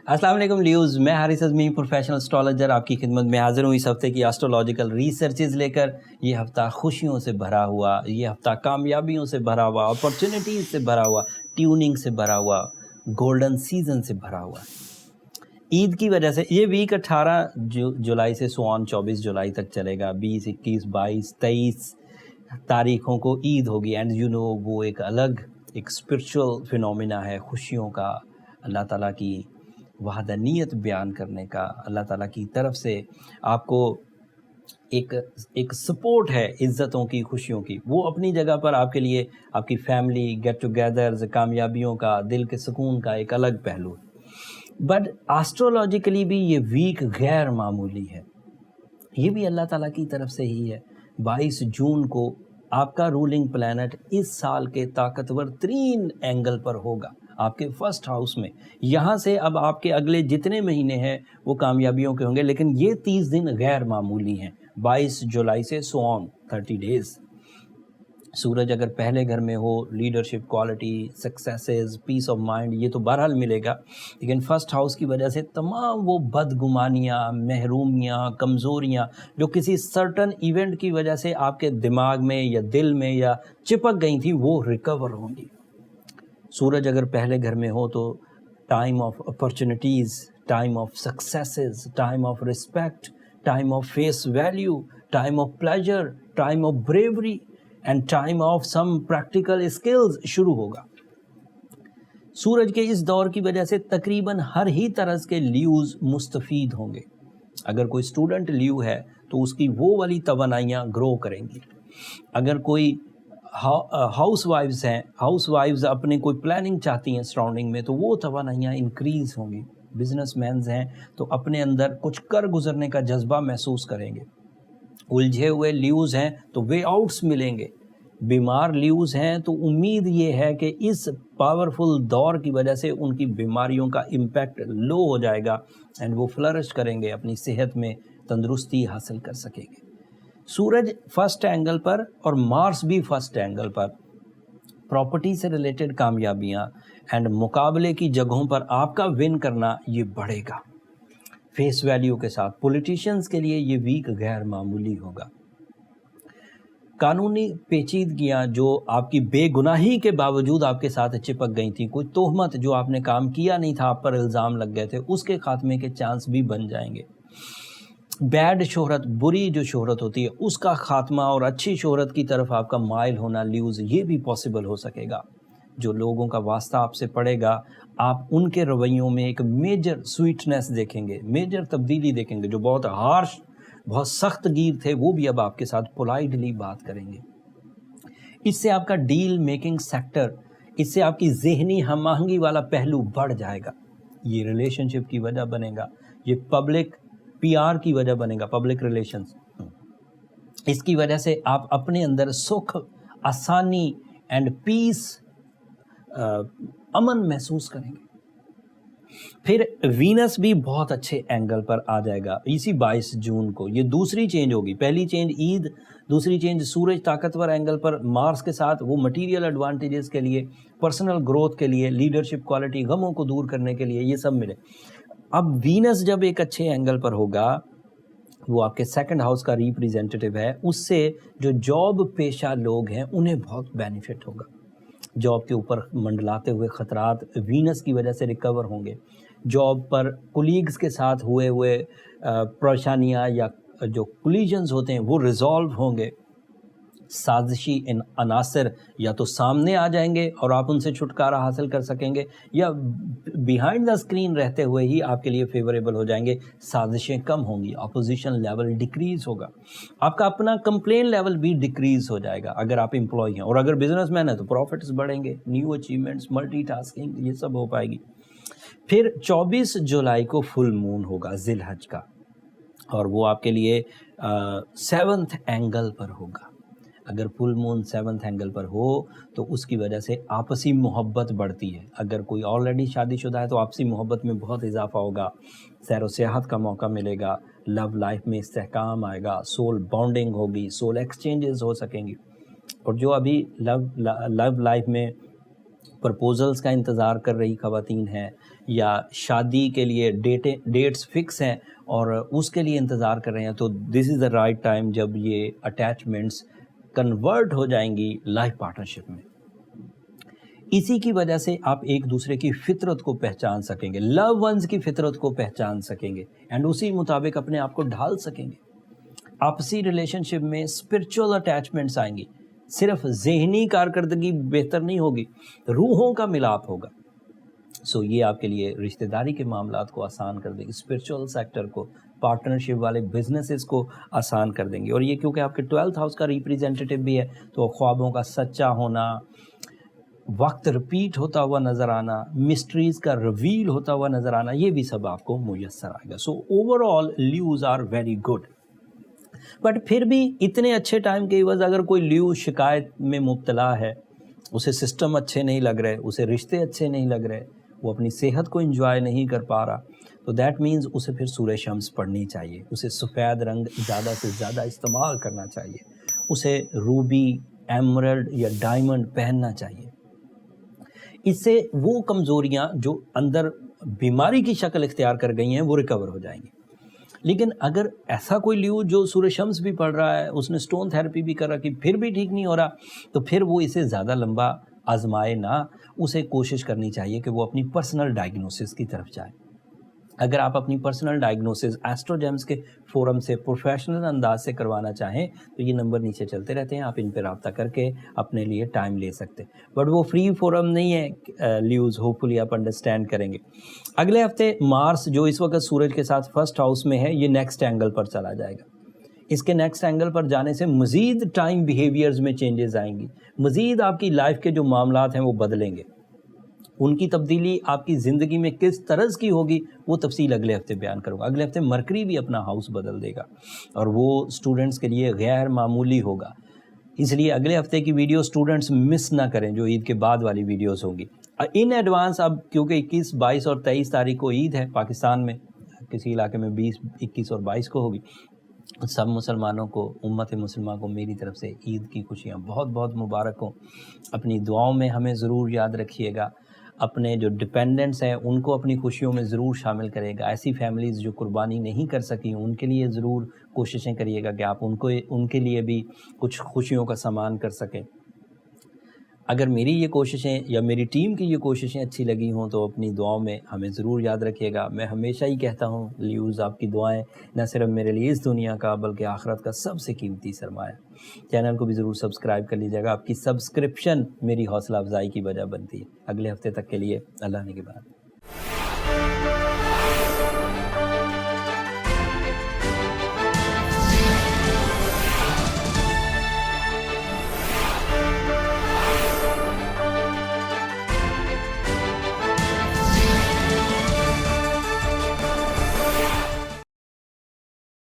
अस्सलाम वालेकुम लियोज़, मैं हारिस अज़मी प्रोफेशनल एस्ट्रोलॉजर आपकी खिदमत में हाज़िर हूँ इस हफ़्ते की एस्ट्रोलॉजिकल रिसर्चेज़ लेकर। ये हफ़्ता खुशियों से भरा हुआ, ये हफ़्ता कामयाबियों से भरा हुआ, अपॉर्चुनिटीज़ से भरा हुआ, ट्यूनिंग से भरा हुआ, गोल्डन सीज़न से भरा हुआ। ईद की वजह से ये वीक 18 जुलाई से 24 जुलाई तक चलेगा। 20, 21, 22, 23 तारीख़ों को ईद होगी। एंड वो एक अलग एक स्पिरिचुअल फिनोमिना है खुशियों का, अल्लाह ताला की वहदानियत बयान करने का, अल्लाह ताला की तरफ से आपको एक सपोर्ट है इज़्ज़तों की, खुशियों की। वो अपनी जगह पर आपके लिए आपकी फैमिली गेट टुगेदर्स, कामयाबियों का, दिल के सुकून का एक अलग पहलू। बट एस्ट्रोलॉजिकली भी ये वीक गैर मामूली है। ये भी अल्लाह ताला की तरफ से ही है। 22 जून को आपका रूलिंग प्लैनेट इस साल के ताकतवर 3 एंगल पर होगा आपके फर्स्ट हाउस में। यहाँ से अब आपके अगले जितने महीने हैं वो कामयाबियों के होंगे, लेकिन ये 30 दिन गैर मामूली हैं। 22 जुलाई से 30 डेज़। सूरज अगर पहले घर में हो, leadership quality, successes, peace of mind, ये तो बहरहाल मिलेगा। लेकिन फर्स्ट हाउस की वजह से तमाम वो बदगुमानियाँ, महरूमियाँ, कमज़ोरियाँ जो किसी सर्टन इवेंट की वजह से आपके दिमाग में या दिल में या चिपक गई थी, वो रिकवर होंगी। सूरज अगर पहले घर में हो तो time of opportunities, time of successes, time of respect, time of face value, time of pleasure, time of bravery and time of some practical skills शुरू होगा। सूरज के इस दौर की वजह से तकरीबन हर ही तरह के ल्यूज़ मुस्तफ़ीद होंगे। अगर कोई स्टूडेंट ल्यू है तो उसकी वो वाली तवानाइयाँ ग्रो करेंगी। अगर कोई हाउस वाइफ्स हैं, हाउस वाइफ्स अपने कोई प्लानिंग चाहती हैं सराउंडिंग में, तो वो तवानाइयाँ इंक्रीज़ होंगी। बिजनेसमैन्स हैं तो अपने अंदर कुछ कर गुजरने का जज्बा महसूस करेंगे। उलझे हुए ल्यूज़ हैं तो वे आउट्स मिलेंगे। बीमार ल्यूज़ हैं तो उम्मीद ये है कि इस पावरफुल दौर की वजह से उनकी बीमारियों का इम्पैक्ट लो हो जाएगा एंड वो फ्लरिश करेंगे, अपनी सेहत में तंदुरुस्ती हासिल कर सकेंगे। सूरज फर्स्ट एंगल पर और मार्स भी फर्स्ट एंगल पर, प्रॉपर्टी से रिलेटेड कामयाबियां एंड मुकाबले की जगहों पर आपका विन करना ये बढ़ेगा फेस वैल्यू के साथ। पॉलिटिशियंस के लिए ये वीक गैर मामूली होगा। कानूनी पेचीदगियां जो आपकी बेगुनाही के बावजूद आपके साथ चिपक गई थी, कोई तोहमत जो आपने काम किया नहीं था, आप पर इल्ज़ाम लग गए थे, उसके खात्मे के चांस भी बन जाएंगे। बैड शोहरत, बुरी जो शोहरत होती है, उसका खात्मा और अच्छी शोहरत की तरफ आपका माइल होना ल्यूज़, ये भी पॉसिबल हो सकेगा। जो लोगों का वास्ता आपसे पड़ेगा, आप उनके रवैयों में एक मेजर स्वीटनेस देखेंगे, मेजर तब्दीली देखेंगे। जो बहुत हार्श, बहुत सख्त गिर थे, वो भी अब आपके साथ पोलाइटली बात करेंगे। इससे आपका डील मेकिंग सेक्टर, इससे आपकी ज़हनी हम आहंगी वाला पहलू बढ़ जाएगा। ये रिलेशनशिप की वजह बनेगा, ये पब्लिक PR की वजह बनेगा, पब्लिक रिलेशंस। इसकी वजह से आप अपने अंदर सुख, आसानी एंड पीस, अमन महसूस करेंगे। फिर वीनस भी बहुत अच्छे एंगल पर आ जाएगा इसी 22 जून को। ये दूसरी चेंज होगी। पहली चेंज ईद, दूसरी चेंज सूरज ताकतवर एंगल पर मार्स के साथ, वो मटीरियल एडवांटेजेस के लिए, पर्सनल ग्रोथ के लिए, लीडरशिप क्वालिटी, गमों को दूर करने के लिए, ये सब मिले। अब वीनस जब एक अच्छे एंगल पर होगा, वो आपके सेकंड हाउस का रिप्रेजेंटेटिव है, उससे जो जॉब पेशा लोग हैं उन्हें बहुत बेनिफिट होगा। जॉब के ऊपर मंडलाते हुए ख़तरात वीनस की वजह से रिकवर होंगे। जॉब पर कुलीग्स के साथ हुए परेशानियाँ या जो कोलिजन्स होते हैं वो रिज़ॉल्व होंगे। साजिशी इन अनासर या तो सामने आ जाएंगे और आप उनसे छुटकारा हासिल कर सकेंगे, या बिहाइंड द स्क्रीन रहते हुए ही आपके लिए फेवरेबल हो जाएंगे। साजिशें कम होंगी, अपोजिशन लेवल डिक्रीज़ होगा, आपका अपना कंप्लेन लेवल भी डिक्रीज़ हो जाएगा अगर आप एम्प्लॉय हैं। और अगर बिजनेसमैन है तो प्रॉफिट्स बढ़ेंगे, न्यू अचीवमेंट्स, मल्टीटास्किंग, ये सब हो पाएगी। फिर 24 जुलाई को फुल मून होगा ज़िलहज का, और वो आपके लिए 7th एंगल पर होगा। अगर फुल मून 7th एंगल पर हो तो उसकी वजह से आपसी मोहब्बत बढ़ती है। अगर कोई ऑलरेडी शादीशुदा है तो आपसी मोहब्बत में बहुत इजाफा होगा, सैर व सियाहत का मौका मिलेगा, लव लाइफ में इस्तेहकाम आएगा, सोल बॉन्डिंग होगी, सोल एक्सचेंजेस हो सकेंगी। और जो अभी लव लाइफ में प्रपोजल्स का इंतज़ार कर रही ख़वातीन हैं, या शादी के लिए डेट्स फिक्स हैं और उसके लिए इंतज़ार कर रहे हैं, तो this is the right time जब ये अटैचमेंट्स कन्वर्ट हो जाएंगी लाइफ पार्टनरशिप में। इसी की वजह से आप एक दूसरे की फितरत को पहचान सकेंगे, लव वंस की फितरत को पहचान सकेंगे, एंड उसी मुताबिक अपने आप को ढाल सकेंगे। आपसी रिलेशनशिप में स्पिरिचुअल अटैचमेंट्स आएंगी, सिर्फ ज़हनी कारकर्दगी बेहतर नहीं होगी, रूहों का मिलाप होगा। सो ये आपके लिए रिश्तेदारी के मामलात को आसान कर देंगे, स्पिरिचुअल सेक्टर को, पार्टनरशिप वाले बिजनेसेस को आसान कर देंगे। और ये क्योंकि आपके 12th हाउस का रिप्रेजेंटेटिव भी है, तो ख्वाबों का सच्चा होना, वक्त रिपीट होता हुआ नज़र आना, मिस्ट्रीज़ का रिवील होता हुआ नज़र आना, ये भी सब आपको मुयस्सर आएगा। So overall views are very good. But फिर भी इतने अच्छे टाइम के एवज़ अगर कोई ल्यू शिकायत में मुब्तला है, उसे सिस्टम अच्छे नहीं लग रहे, उसे रिश्ते अच्छे नहीं लग रहे, वो अपनी सेहत को एंजॉय नहीं कर पा रहा, तो दैट मीन्स उसे फिर सूरह शम्स पढ़नी चाहिए, उसे सफ़ेद रंग ज़्यादा से ज़्यादा इस्तेमाल करना चाहिए, उसे रूबी, एमरल्ड या डायमंड पहनना चाहिए। इससे वो कमज़ोरियाँ जो अंदर बीमारी की शक्ल इख्तियार कर गई हैं वो रिकवर हो जाएंगी। लेकिन अगर ऐसा कोई ल्यू जो सूरह शम्स भी पढ़ रहा है, उसने स्टोन थेरेपी भी कर रखी, फिर भी ठीक नहीं हो रहा, तो फिर वो इसे ज़्यादा लंबा आजमाए ना, उसे कोशिश करनी चाहिए कि वो अपनी पर्सनल डायग्नोसिस की तरफ जाए। अगर आप अपनी पर्सनल डायग्नोसिस एस्ट्रोजेम्स के फोरम से प्रोफेशनल अंदाज से करवाना चाहें, तो ये नंबर नीचे चलते रहते हैं, आप इन पर रब्ता करके अपने लिए टाइम ले सकते हैं। बट वो फ्री फोरम नहीं है ल्यूज़, होपफुली आप अंडरस्टैंड करेंगे। अगले हफ्ते मार्स जो इस वक्त सूरज के साथ फर्स्ट हाउस में है, ये नेक्स्ट एंगल पर चला जाएगा। इसके नेक्स्ट एंगल पर जाने से मज़ीद टाइम बिहेवियर्स में चेंजेस आएंगी, मज़ीद आपकी लाइफ के जो मामलात हैं वो बदलेंगे। उनकी तब्दीली आपकी ज़िंदगी में किस तरह की होगी वो तफसील अगले हफ्ते बयान करूँगा। अगले हफ्ते मरकरी भी अपना हाउस बदल देगा और वो स्टूडेंट्स के लिए गैर मामूली होगा, इसलिए अगले हफ्ते की वीडियो स्टूडेंट्स मिस ना करें, जो ईद के बाद वाली वीडियोस होंगी इन एडवांस। अब क्योंकि 21, 22 और 23 तारीख को ईद है पाकिस्तान में, किसी इलाके में 20, 21 और 22 को होगी। सब मुसलमानों को, उम्मत मुसलमान को मेरी तरफ से ईद की खुशियाँ बहुत बहुत मुबारक हों। अपनी दुआओं में हमें ज़रूर याद रखिएगा, अपने जो डिपेंडेंट्स हैं उनको अपनी खुशियों में ज़रूर शामिल करेगा। ऐसी फैमिलीज़ जो कुर्बानी नहीं कर सकी उनके लिए ज़रूर कोशिशें करिएगा कि आप उनके लिए भी कुछ खुशियों का सामान कर सकें। अगर मेरी ये कोशिशें या मेरी टीम की ये कोशिशें अच्छी लगी हों तो अपनी दुआओं में हमें ज़रूर याद रखिएगा। मैं हमेशा ही कहता हूँ ल्यूज़, आपकी दुआएं न सिर्फ मेरे लिए इस दुनिया का बल्कि आखिरत का सबसे कीमती सरमाया। चैनल को भी ज़रूर सब्सक्राइब कर लीजिएगा, आपकी सब्सक्रिप्शन मेरी हौसला अफजाई की वजह बनती है। अगले हफ्ते तक के लिए अल्लाह ने के बाद।